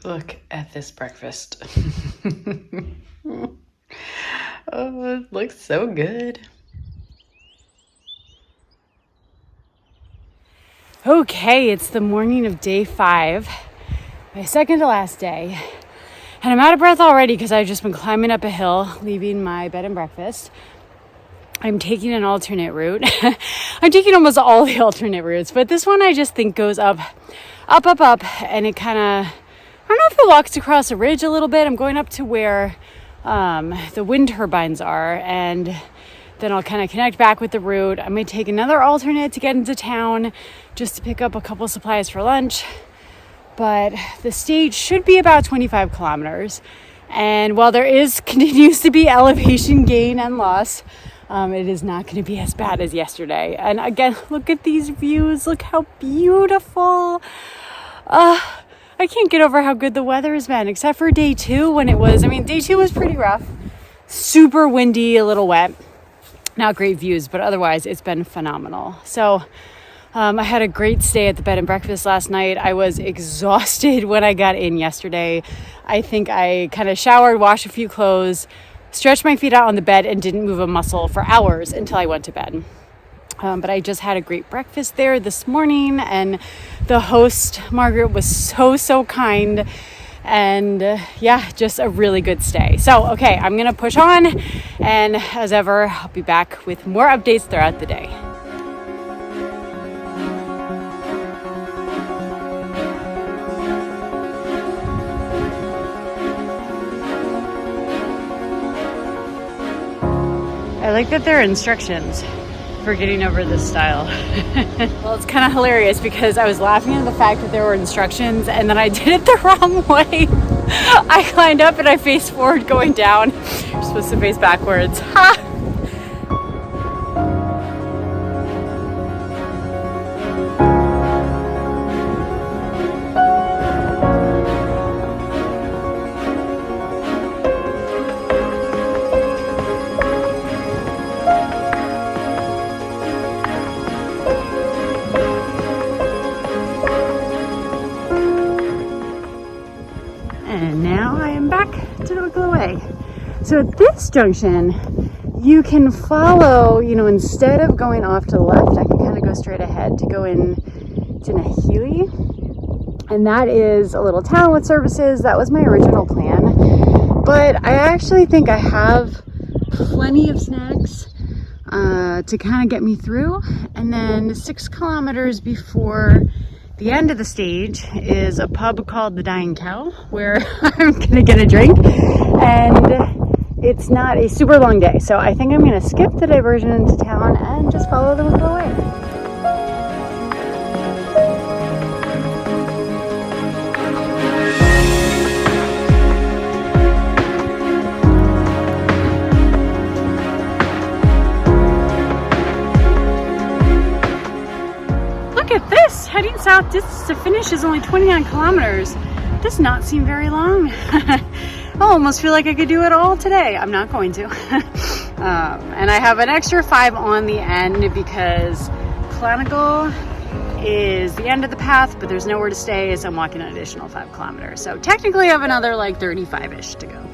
Look at this breakfast. Oh, it looks so good. Okay, it's the morning of day 5, my second to last day. And I'm out of breath already because I've just been climbing up a hill, leaving my bed and breakfast. I'm taking an alternate route. I'm taking almost all the alternate routes, but this one I just think goes up, and it kind of, I don't know if it walks across a ridge a little bit. I'm going up to where the wind turbines are, and then I'll kind of connect back with the route. I may take another alternate to get into town just to pick up a couple supplies for lunch. But the stage should be about 25 kilometers. And while there continues to be elevation gain and loss, it is not going to be as bad as yesterday. And again, look at these views. Look how beautiful. I can't get over how good the weather has been, except for day 2 when day 2 was pretty rough. Super windy, a little wet. Not great views, but otherwise it's been phenomenal. So I had a great stay at the bed and breakfast last night. I was exhausted when I got in yesterday. I think I kind of showered, washed a few clothes, stretched my feet out on the bed, and didn't move a muscle for hours until I went to bed. But I just had a great breakfast there this morning, and the host, Margaret, was so kind. And just a really good stay. So, okay, I'm going to push on. And as ever, I'll be back with more updates throughout the day. I like that there are instructions for getting over this style. Well, it's kind of hilarious because I was laughing at the fact that there were instructions, and then I did it the wrong way. I climbed up and I faced forward going down. You're supposed to face backwards. Ha! And now I am back to the Wicklow Way. So at this junction, you can follow, instead of going off to the left, I can kind of go straight ahead to go in to Shillelagh. And that is a little town with services. That was my original plan. But I actually think I have plenty of snacks to kind of get me through. And then 6 kilometers before the end of the stage is a pub called the Dying Cow, where I'm gonna get a drink, and it's not a super long day, so I think I'm gonna skip the diversion into town and just follow the Wicklow Way. Look at this! Heading south, distance to finish is only 29 kilometers. Does not seem very long. I almost feel like I could do it all today. I'm not going to. And I have an extra 5 on the end because Clonegal is the end of the path, but there's nowhere to stay, so I'm walking an additional 5 kilometers. So technically I have another 35-ish to go.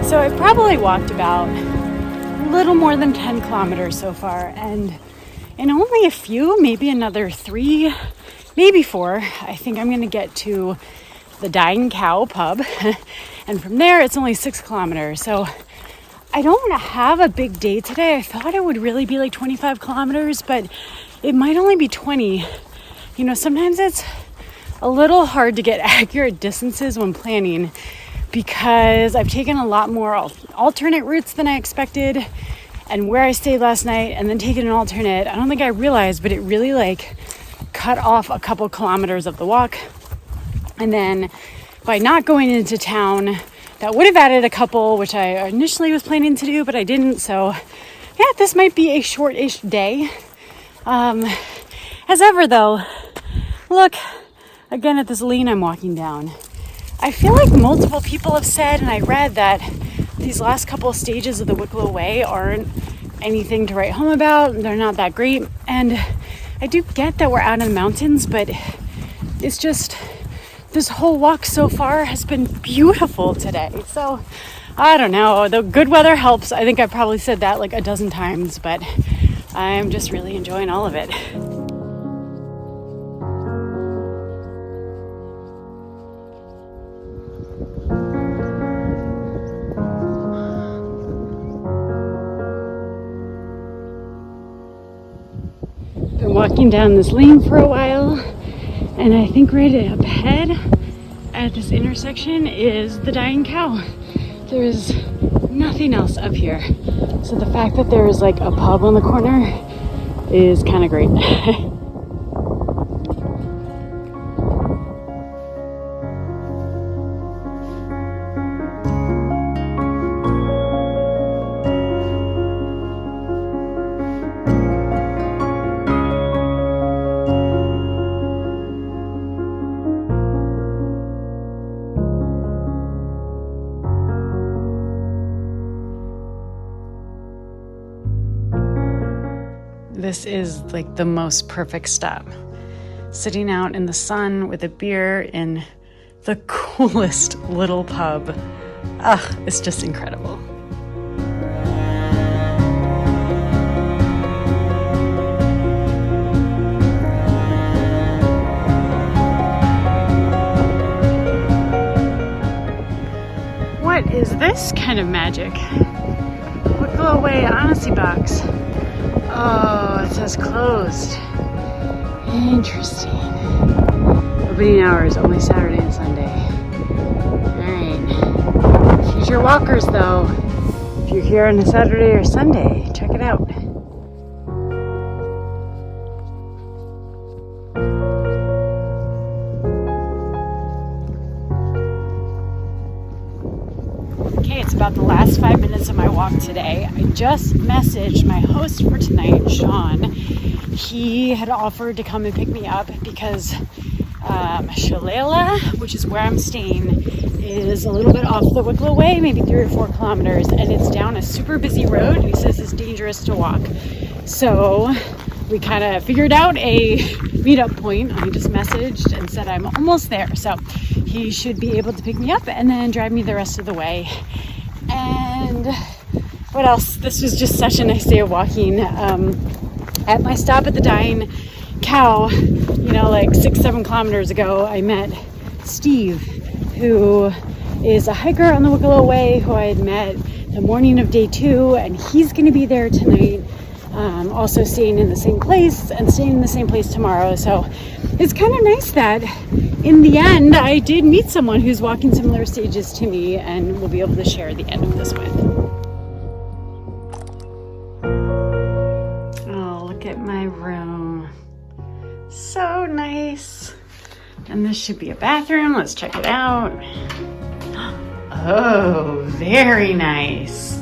So I've probably walked about a little more than 10 kilometers so far, and in only a few, maybe another 3, maybe 4, I think I'm going to get to the Dying Cow pub, and from there it's only 6 kilometers. So I don't have a big day today. I thought it would really be 25 kilometers, but it might only be 20. Sometimes it's a little hard to get accurate distances when planning, because I've taken a lot more alternate routes than I expected, and where I stayed last night and then taken an alternate, I don't think I realized, but it really cut off a couple kilometers of the walk. And then by not going into town, that would have added a couple, which I initially was planning to do, but I didn't. So yeah, this might be a short-ish day. As ever though, look again at this lane I'm walking down. I feel like multiple people have said, and I read, that these last couple of stages of the Wicklow Way aren't anything to write home about. They're not that great. And I do get that we're out in the mountains, but it's just, this whole walk so far has been beautiful today. So I don't know, the good weather helps. I think I've probably said that like a dozen times, but I'm just really enjoying all of it. Been walking down this lane for a while, and I think right up ahead at this intersection is the dying cow. There's nothing else up here, so the fact that there's like a pub on the corner is kind of great. This is like the most perfect stop. Sitting out in the sun with a beer in the coolest little pub. It's just incredible. What is this kind of magic? Wicklow Way honesty box. Oh, it says closed. Interesting. Opening hours only Saturday and Sunday. Alright. Future walkers though, if you're here on a Saturday or Sunday, check it out. Okay, it's about the last 5 minutes of my walk today. I just messaged my host for tonight, Sean. He had offered to come and pick me up because Shillelagh, which is where I'm staying, is a little bit off the Wicklow Way, maybe 3 or 4 kilometers, and it's down a super busy road. He says it's dangerous to walk. So we kind of figured out a meetup point. I just messaged and said I'm almost there. So he should be able to pick me up and then drive me the rest of the way. And what else? This was just such a nice day of walking. At my stop at the dying cow, like 6-7 kilometers ago, I met Steve, who is a hiker on the Wicklow Way, who I had met the morning of day 2, and he's going to be there tonight, also staying in the same place and staying in the same place tomorrow. So it's kind of nice that in the end I did meet someone who's walking similar stages to me and will be able to share the end of this with. Oh, look at my room. So nice. And this should be a bathroom. Let's check it out. Oh, very nice.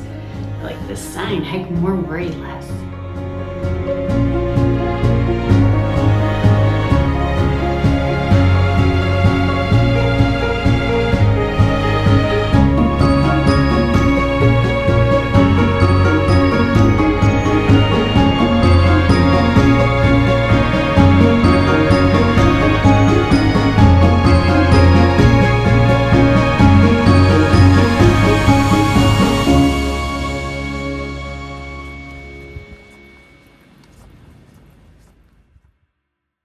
I like this sign. Hike more, worry less.